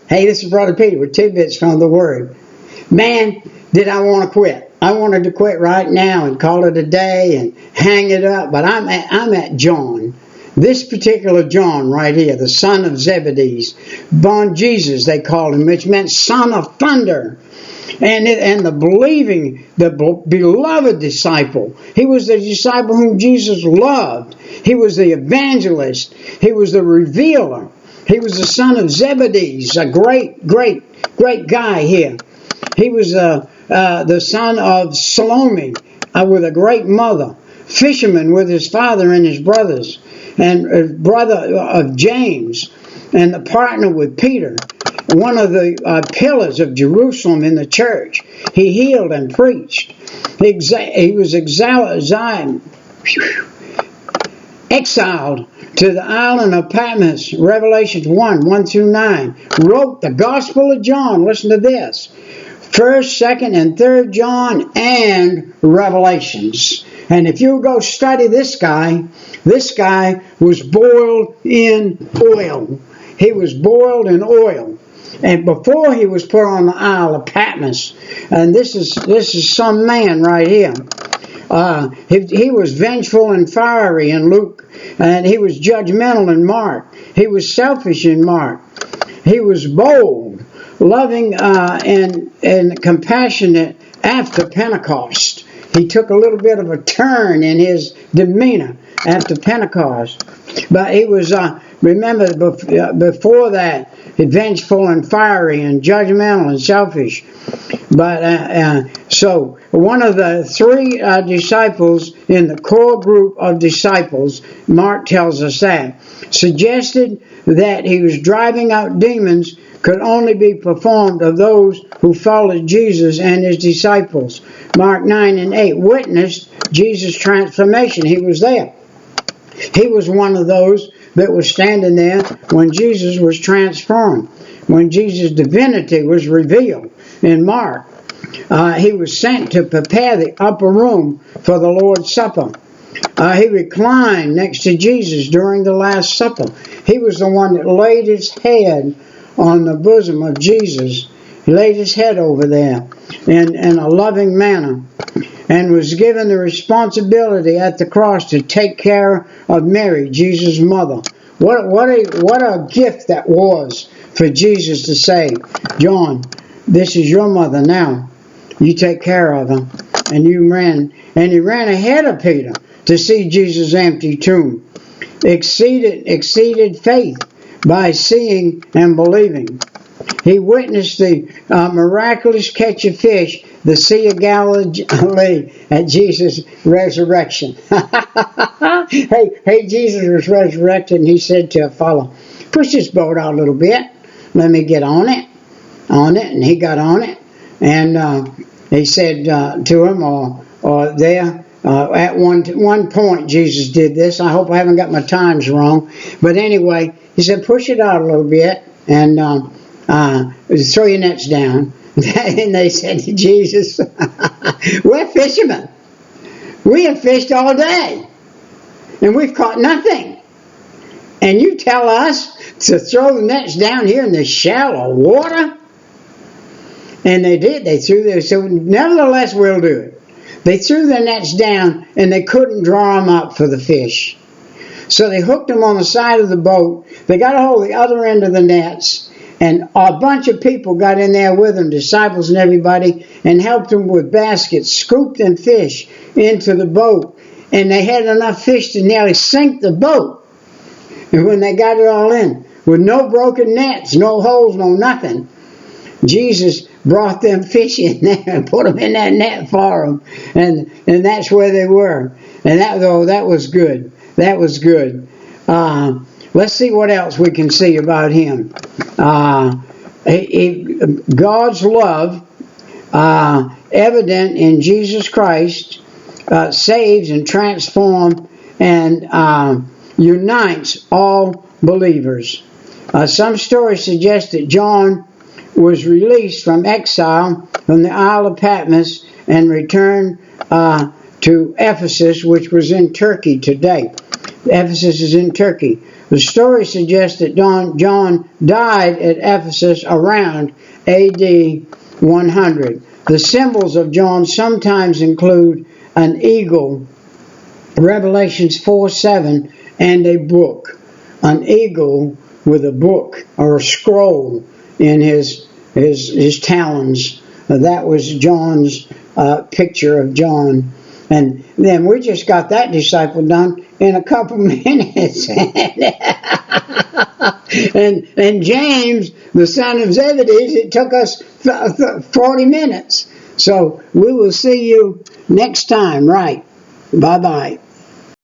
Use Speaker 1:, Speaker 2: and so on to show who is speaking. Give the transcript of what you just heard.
Speaker 1: Hey, this is Brother Peter with tidbits from the Word. Man, did I want to quit. I wanted to quit right now and call it a day and hang it up, but I'm at John. This particular John right here, the son of Zebedee, born Jesus they called him, which meant son of thunder. And the beloved disciple. He was the disciple whom Jesus loved. He was the evangelist. He was the revealer. He was the son of Zebedee, a great guy here. He was the son of Salome with a great mother. Fisherman with his father and his brothers. And brother of James. And the partner with Peter. One of the pillars of Jerusalem in the church. He healed and preached. He was exiled to the island of Patmos, Revelations 1 through 9. Wrote the Gospel of John. Listen to this. 1st, 2nd, and 3rd John and Revelations. And if you go study this guy was boiled in oil. He was boiled in oil. And before he was put on the Isle of Patmos, and this is some man right here. He was vengeful and fiery in Luke, and he was judgmental in Mark. He was selfish in Mark. He was bold, loving, and compassionate after Pentecost. He took a little bit of a turn in his demeanor after Pentecost. But he was, remember, before that, vengeful and fiery and judgmental and selfish. But so one of the three disciples in the core group of disciples, Mark tells us that, suggested that he was driving out demons could only be performed of those who followed Jesus and his disciples. Mark 9 and 8 witnessed Jesus' transformation. He was there. He was one of those that was standing there when Jesus was transformed, when Jesus' divinity was revealed in Mark. He was sent to prepare the upper room for the Lord's Supper. He reclined next to Jesus during the Last Supper. He was the one that laid his head on the bosom of Jesus. He laid his head over there in a loving manner, and was given the responsibility at the cross to take care of Mary, Jesus' mother. What a gift that was for Jesus to say, John, this is your mother now. You take care of her. And he ran ahead of Peter to see Jesus' empty tomb. Exceeded faith by seeing and believing. He witnessed the miraculous catch of fish, the Sea of Galilee, at Jesus' resurrection. Hey, Jesus was resurrected, and he said to a fellow, push this boat out a little bit. Let me get on it. And he got on it. And he said to him, or there, at one point Jesus did this. I hope I haven't got my times wrong. But anyway, he said, push it out a little bit, and throw your nets down. And they said to Jesus, we're fishermen. We have fished all day, and we've caught nothing. And you tell us to throw the nets down here in the shallow water? And they did. They threw their, so nevertheless, we'll do it. They threw their nets down, and they couldn't draw them up for the fish. So they hooked them on the side of the boat. They got a hold of the other end of the nets, and a bunch of people got in there with them, disciples and everybody, and helped them with baskets, scooped them fish into the boat. And they had enough fish to nearly sink the boat. And when they got it all in, with no broken nets, no holes, no nothing, Jesus brought them fish in there and put them in that net for them. And that's where they were. And that was good. That was good. Let's see what else we can see about him. God's love, evident in Jesus Christ, saves and transforms and unites all believers. Some stories suggest that John was released from exile from the Isle of Patmos and returned to Ephesus, which was in Turkey today. Ephesus is in Turkey. The story suggests that John died at Ephesus around AD 100. The symbols of John sometimes include an eagle, Revelations 4:7, and a book. An eagle with a book or a scroll in his talons. That was John's picture of John. And then we just got that disciple done in a couple minutes. and James, the son of Zebedee, it took us 40 minutes. So we will see you next time, right? Bye-bye.